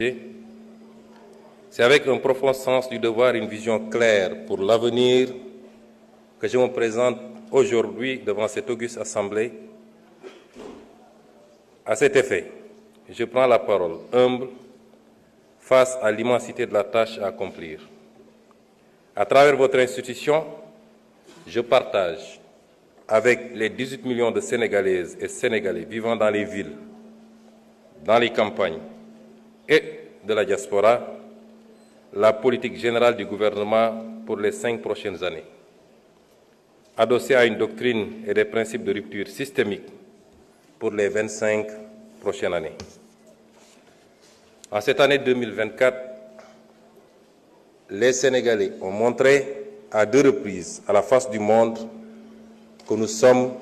C'est avec un profond sens du devoir et une vision claire pour l'avenir que je me présente aujourd'hui devant cette auguste assemblée. À cet effet, je prends la parole humble face à l'immensité de la tâche à accomplir. À travers votre institution, je partage avec les 18 millions de Sénégalaises et Sénégalais vivant dans les villes, dans les campagnes et de la diaspora, la politique générale du gouvernement pour les 5 prochaines années, adossée à une doctrine et des principes de rupture systémique pour les 25 prochaines années. En cette année 2024, les Sénégalais ont montré à 2 reprises à la face du monde que nous sommes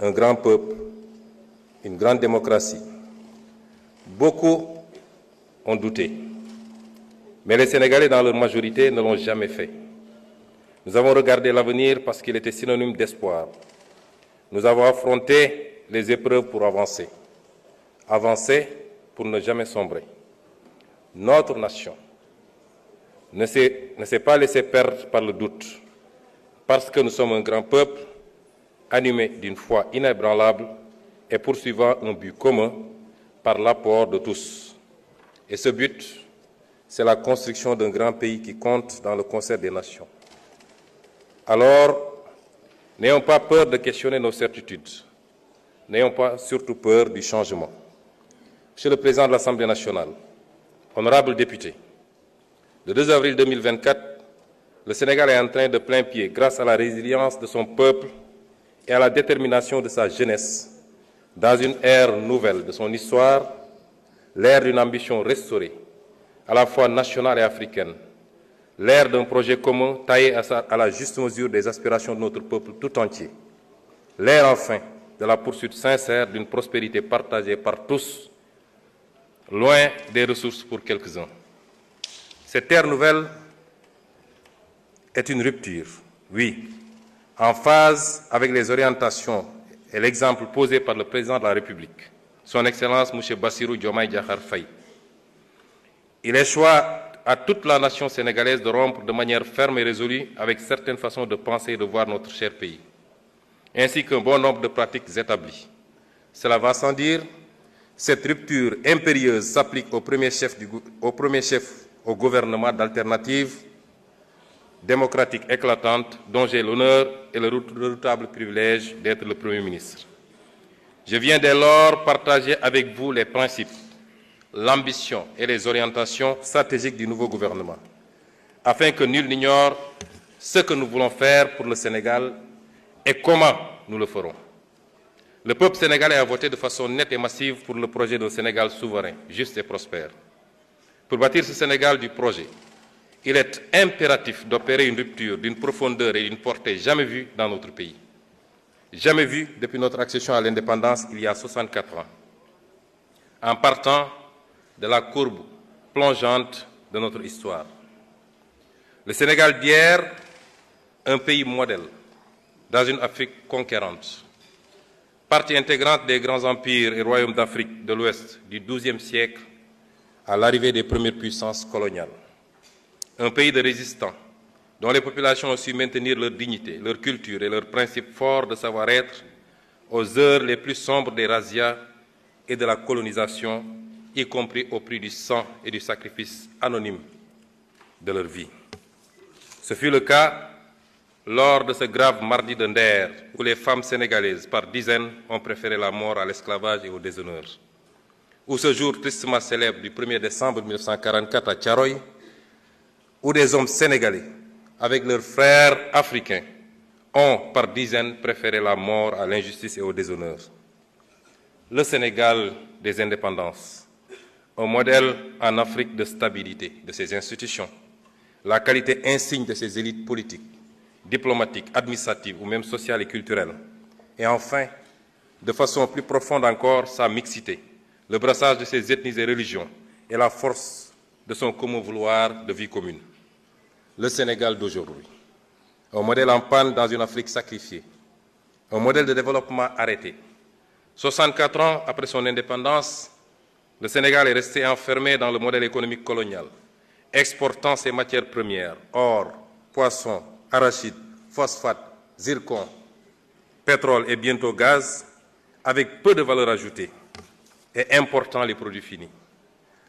un grand peuple, une grande démocratie. Beaucoup ont douté, mais les Sénégalais dans leur majorité ne l'ont jamais fait. Nous avons regardé l'avenir parce qu'il était synonyme d'espoir. Nous avons affronté les épreuves pour avancer. Avancer pour ne jamais sombrer. Notre nation ne s'est pas laissée perdre par le doute, parce que nous sommes un grand peuple, animé d'une foi inébranlable et poursuivant un but commun par l'apport de tous. Et ce but, c'est la construction d'un grand pays qui compte dans le concert des nations. Alors, n'ayons pas peur de questionner nos certitudes. N'ayons pas surtout peur du changement. Monsieur le Président de l'Assemblée nationale, honorables députés, le 2 avril 2024, le Sénégal est en train de plein pied, grâce à la résilience de son peuple et à la détermination de sa jeunesse, dans une ère nouvelle de son histoire, l'ère d'une ambition restaurée, à la fois nationale et africaine, l'ère d'un projet commun taillé à la juste mesure des aspirations de notre peuple tout entier, l'ère enfin de la poursuite sincère d'une prospérité partagée par tous, loin des ressources pour quelques-uns. Cette ère nouvelle est une rupture, oui, en phase avec les orientations et l'exemple posé par le Président de la République, Son Excellence M. Bassirou Diomaye Diakhar Faye. Il échoit à toute la nation sénégalaise de rompre de manière ferme et résolue avec certaines façons de penser et de voir notre cher pays, ainsi qu'un bon nombre de pratiques établies. Cela va sans dire, cette rupture impérieuse s'applique au premier chef au gouvernement d'alternative démocratique éclatante dont j'ai l'honneur et le redoutable privilège d'être le Premier ministre. Je viens dès lors partager avec vous les principes, l'ambition et les orientations stratégiques du nouveau gouvernement, afin que nul n'ignore ce que nous voulons faire pour le Sénégal et comment nous le ferons. Le peuple sénégalais a voté de façon nette et massive pour le projet d'un Sénégal souverain, juste et prospère. Pour bâtir ce Sénégal du projet, il est impératif d'opérer une rupture d'une profondeur et d'une portée jamais vue dans notre pays. Jamais vue depuis notre accession à l'indépendance il y a 64 ans. En partant de la courbe plongeante de notre histoire. Le Sénégal d'hier, un pays modèle dans une Afrique conquérante, partie intégrante des grands empires et royaumes d'Afrique de l'Ouest du XIIe siècle à l'arrivée des premières puissances coloniales. Un pays de résistants, dont les populations ont su maintenir leur dignité, leur culture et leurs principes forts de savoir-être aux heures les plus sombres des razzias et de la colonisation, y compris au prix du sang et du sacrifice anonyme de leur vie. Ce fut le cas lors de ce grave mardi de Nder, où les femmes sénégalaises, par dizaines, ont préféré la mort à l'esclavage et au déshonneur. Ou ce jour tristement célèbre du 1er décembre 1944 à Thiaroye, où des hommes sénégalais, avec leurs frères africains, ont par dizaines préféré la mort à l'injustice et au déshonneur. Le Sénégal des indépendances, un modèle en Afrique de stabilité de ses institutions, la qualité insigne de ses élites politiques, diplomatiques, administratives ou même sociales et culturelles, et enfin, de façon plus profonde encore, sa mixité, le brassage de ses ethnies et religions et la force de son commun vouloir de vie commune. Le Sénégal d'aujourd'hui, un modèle en panne dans une Afrique sacrifiée, un modèle de développement arrêté. 64 ans après son indépendance, Le Sénégal est resté enfermé dans le modèle économique colonial, exportant ses matières premières, or, poissons, arachides, phosphate, zircon, pétrole et bientôt gaz, avec peu de valeur ajoutée et important les produits finis.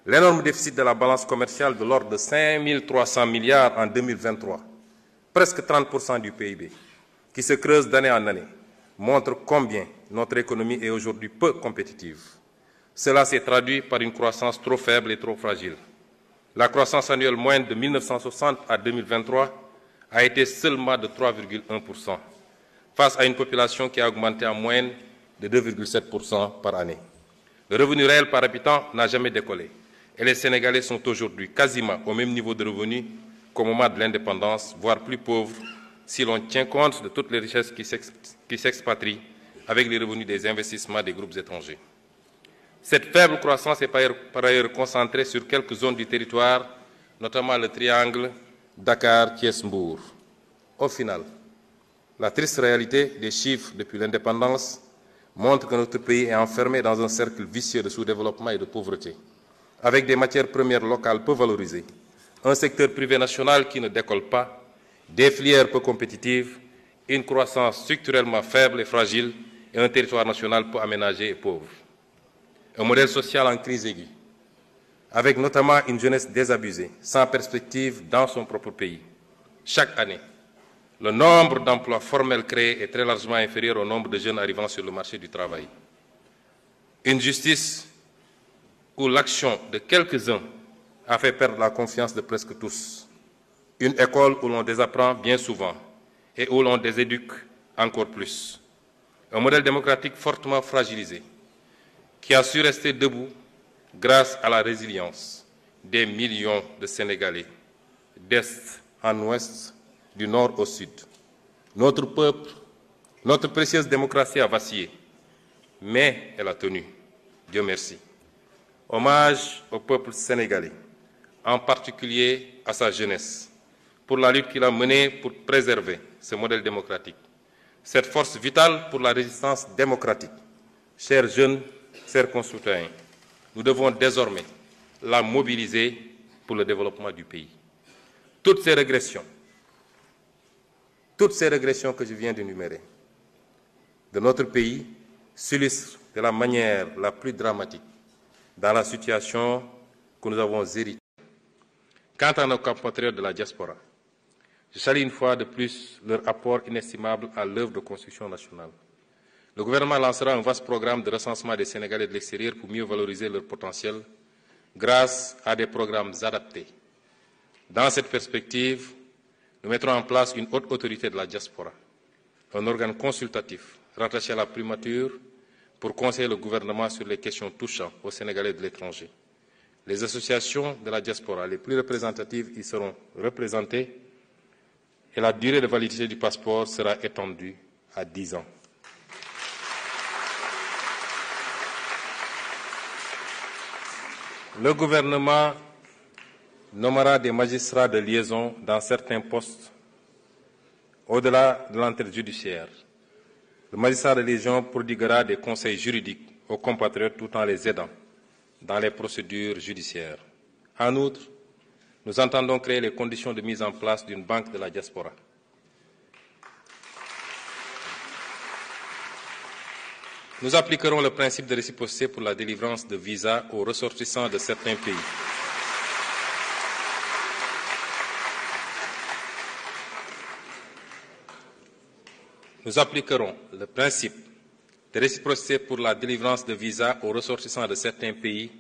L'énorme déficit de la balance commerciale de l'ordre de 5 300 milliards en 2023, presque 30% du PIB, qui se creuse d'année en année, montre combien notre économie est aujourd'hui peu compétitive. Cela s'est traduit par une croissance trop faible et trop fragile. La croissance annuelle moyenne de 1960 à 2023 a été seulement de 3,1%, face à une population qui a augmenté en moyenne de 2,7% par année. Le revenu réel par habitant n'a jamais décollé et les Sénégalais sont aujourd'hui quasiment au même niveau de revenu qu'au moment de l'indépendance, voire plus pauvres si l'on tient compte de toutes les richesses qui s'expatrient avec les revenus des investissements des groupes étrangers. Cette faible croissance est par ailleurs concentrée sur quelques zones du territoire, notamment le triangle Dakar-Thiès-Mbour. Au final, la triste réalité des chiffres depuis l'indépendance montre que notre pays est enfermé dans un cercle vicieux de sous-développement et de pauvreté, avec des matières premières locales peu valorisées, un secteur privé national qui ne décolle pas, des filières peu compétitives, une croissance structurellement faible et fragile et un territoire national peu aménagé et pauvre. Un modèle social en crise aiguë, avec notamment une jeunesse désabusée, sans perspective dans son propre pays. Chaque année, le nombre d'emplois formels créés est très largement inférieur au nombre de jeunes arrivant sur le marché du travail. Une justice où l'action de quelques-uns a fait perdre la confiance de presque tous. Une école où l'on désapprend bien souvent et où l'on déséduque encore plus. Un modèle démocratique fortement fragilisé qui a su rester debout grâce à la résilience des millions de Sénégalais, d'Est en Ouest, du Nord au Sud. Notre peuple, notre précieuse démocratie a vacillé, mais elle a tenu. Dieu merci. Hommage au peuple sénégalais, en particulier à sa jeunesse, pour la lutte qu'il a menée pour préserver ce modèle démocratique, cette force vitale pour la résistance démocratique. Chers jeunes, chers concitoyens, nous devons désormais la mobiliser pour le développement du pays. Toutes ces régressions que je viens d'énumérer de notre pays s'illustrent de la manière la plus dramatique dans la situation que nous avons héritée. Quant à nos compatriotes de la diaspora, je salue une fois de plus leur apport inestimable à l'œuvre de construction nationale. Le gouvernement lancera un vaste programme de recensement des Sénégalais de l'extérieur pour mieux valoriser leur potentiel grâce à des programmes adaptés. Dans cette perspective, nous mettrons en place une haute autorité de la diaspora, un organe consultatif rattaché à la primature pour conseiller le gouvernement sur les questions touchant aux Sénégalais de l'étranger. Les associations de la diaspora les plus représentatives y seront représentées et la durée de validité du passeport sera étendue à 10 ans. Le gouvernement nommera des magistrats de liaison dans certains postes au-delà de l'entrée judiciaire. Le magistrat de liaison prodiguera des conseils juridiques aux compatriotes tout en les aidant dans les procédures judiciaires. En outre, nous entendons créer les conditions de mise en place d'une banque de la diaspora. Nous appliquerons le principe de réciprocité pour la délivrance de visas aux ressortissants de certains pays. Nous appliquerons le principe de réciprocité pour la délivrance de visas aux ressortissants de certains pays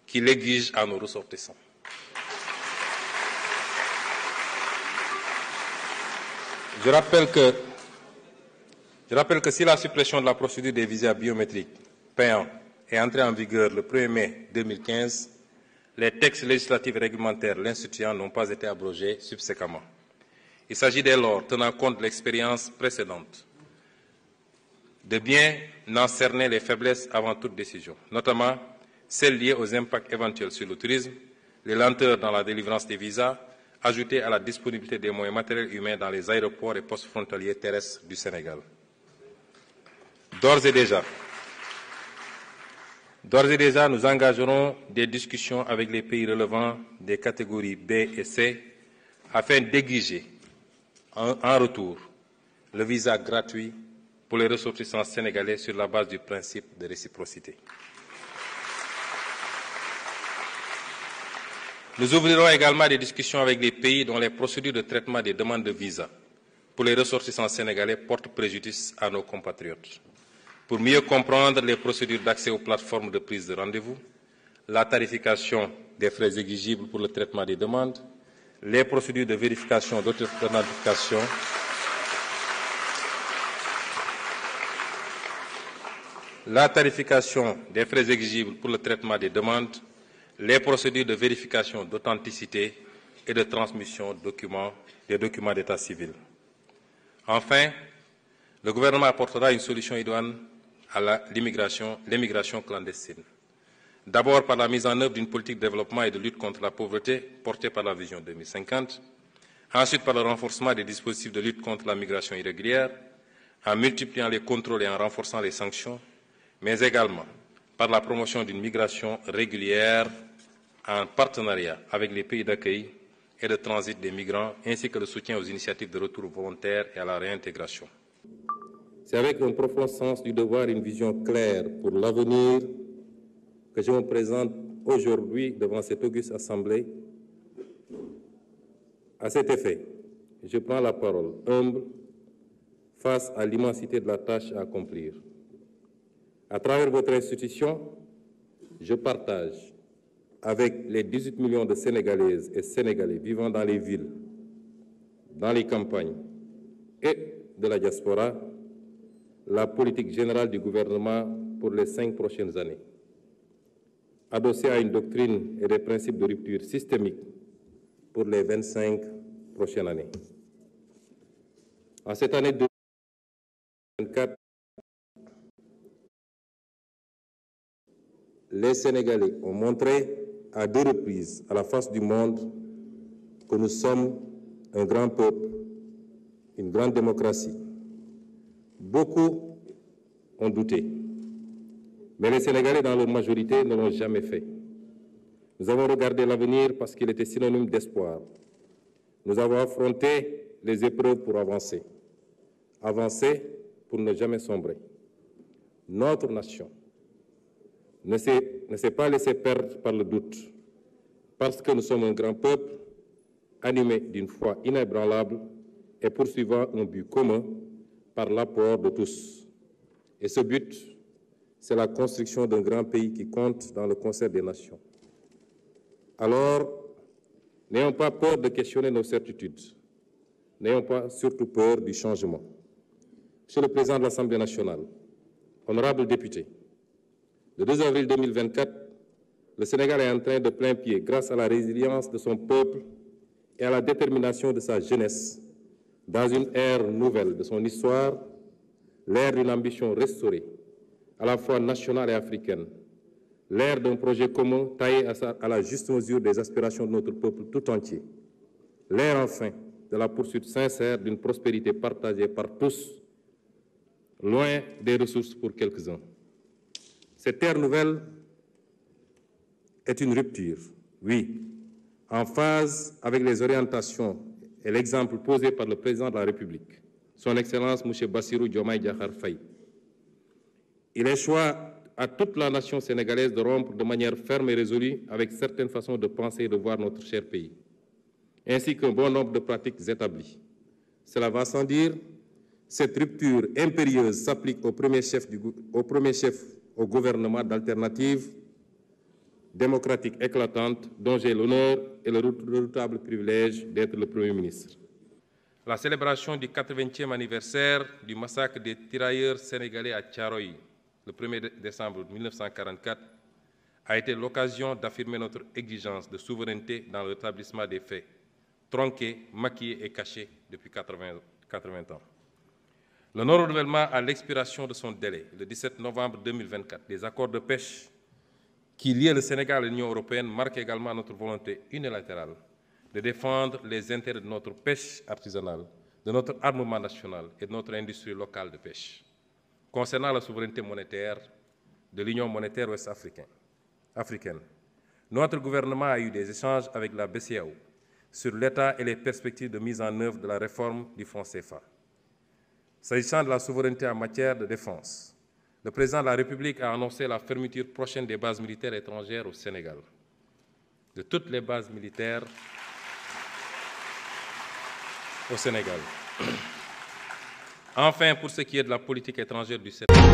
qui l'exigent à nos ressortissants. Je rappelle que si la suppression de la procédure des visas biométriques payants est entrée en vigueur le 1er mai 2015, les textes législatifs et réglementaires l'instituant n'ont pas été abrogés subséquemment. Il s'agit dès lors, tenant compte de l'expérience précédente, de bien en cerner les faiblesses avant toute décision, notamment celles liées aux impacts éventuels sur le tourisme, les lenteurs dans la délivrance des visas, ajoutées à la disponibilité des moyens matériels et humains dans les aéroports et postes frontaliers terrestres du Sénégal. D'ores et D'ores et déjà, nous engagerons des discussions avec les pays relevant des catégories B et C afin d'exiger en retour le visa gratuit pour les ressortissants sénégalais sur la base du principe de réciprocité. Nous ouvrirons également des discussions avec les pays dont les procédures de traitement des demandes de visa pour les ressortissants sénégalais portent préjudice à nos compatriotes. Pour mieux comprendre les procédures d'accès aux plateformes de prise de rendez-vous, la tarification des frais exigibles pour le traitement des demandes, les procédures de vérification d'authentification, la tarification des frais exigibles pour le traitement des demandes, les procédures de vérification d'authenticité et de transmission des documents d'état civil. Enfin, le gouvernement apportera une solution idoine à l'immigration clandestine. D'abord par la mise en œuvre d'une politique de développement et de lutte contre la pauvreté portée par la Vision 2050, ensuite par le renforcement des dispositifs de lutte contre la migration irrégulière, en multipliant les contrôles et en renforçant les sanctions, mais également par la promotion d'une migration régulière en partenariat avec les pays d'accueil et de transit des migrants, ainsi que le soutien aux initiatives de retour volontaire et à la réintégration. C'est avec un profond sens du devoir et une vision claire pour l'avenir que je me présente aujourd'hui devant cette auguste Assemblée. À cet effet, je prends la parole humble face à l'immensité de la tâche à accomplir. À travers votre institution, je partage avec les 18 millions de Sénégalaises et Sénégalais vivant dans les villes, dans les campagnes et de la diaspora, la politique générale du gouvernement pour les 5 prochaines années, adossée à une doctrine et des principes de rupture systémique pour les 25 prochaines années. En cette année 2024, les Sénégalais ont montré à 2 reprises à la face du monde que nous sommes un grand peuple, une grande démocratie. Beaucoup ont douté, mais les Sénégalais dans leur majorité ne l'ont jamais fait. Nous avons regardé l'avenir parce qu'il était synonyme d'espoir. Nous avons affronté les épreuves pour avancer. Avancer pour ne jamais sombrer. Notre nation ne s'est pas laissée perdre par le doute, parce que nous sommes un grand peuple animé d'une foi inébranlable et poursuivant un but commun par l'apport de tous. Et ce but, c'est la construction d'un grand pays qui compte dans le concert des nations. Alors, n'ayons pas peur de questionner nos certitudes. N'ayons pas surtout peur du changement. Monsieur le Président de l'Assemblée nationale, honorables députés, le 2 avril 2024, le Sénégal est en train de plein pied, grâce à la résilience de son peuple et à la détermination de sa jeunesse, dans une ère nouvelle de son histoire, l'ère d'une ambition restaurée, à la fois nationale et africaine, l'ère d'un projet commun taillé à la juste mesure des aspirations de notre peuple tout entier, l'ère enfin de la poursuite sincère d'une prospérité partagée par tous, loin des ressources pour quelques-uns. Cette ère nouvelle est une rupture, oui, en phase avec les orientations et l'exemple posé par le président de la République, son Excellence M. Bassirou Diomaye Diakhar Faye. Il est choix à toute la nation sénégalaise de rompre de manière ferme et résolue avec certaines façons de penser et de voir notre cher pays, ainsi qu'un bon nombre de pratiques établies. Cela va sans dire, cette rupture impérieuse s'applique au premier chef au gouvernement d'alternative démocratique éclatante dont j'ai l'honneur et le redoutable privilège d'être le Premier ministre. La célébration du 80e anniversaire du massacre des tirailleurs sénégalais à Thiaroye, le 1er décembre 1944, a été l'occasion d'affirmer notre exigence de souveraineté dans le rétablissement des faits, tronqués, maquillés et cachés depuis 80 ans. Le non-renouvellement à l'expiration de son délai, le 17 novembre 2024, des accords de pêche qui lient le Sénégal à l'Union européenne marque également notre volonté unilatérale de défendre les intérêts de notre pêche artisanale, de notre armement national et de notre industrie locale de pêche. Concernant la souveraineté monétaire, de l'Union monétaire ouest-africaine. Notre gouvernement a eu des échanges avec la BCEAO sur l'état et les perspectives de mise en œuvre de la réforme du franc CFA. S'agissant de la souveraineté en matière de défense, le président de la République a annoncé la fermeture prochaine des bases militaires étrangères au Sénégal. De toutes les bases militaires au Sénégal. Enfin, pour ce qui est de la politique étrangère du Sénégal,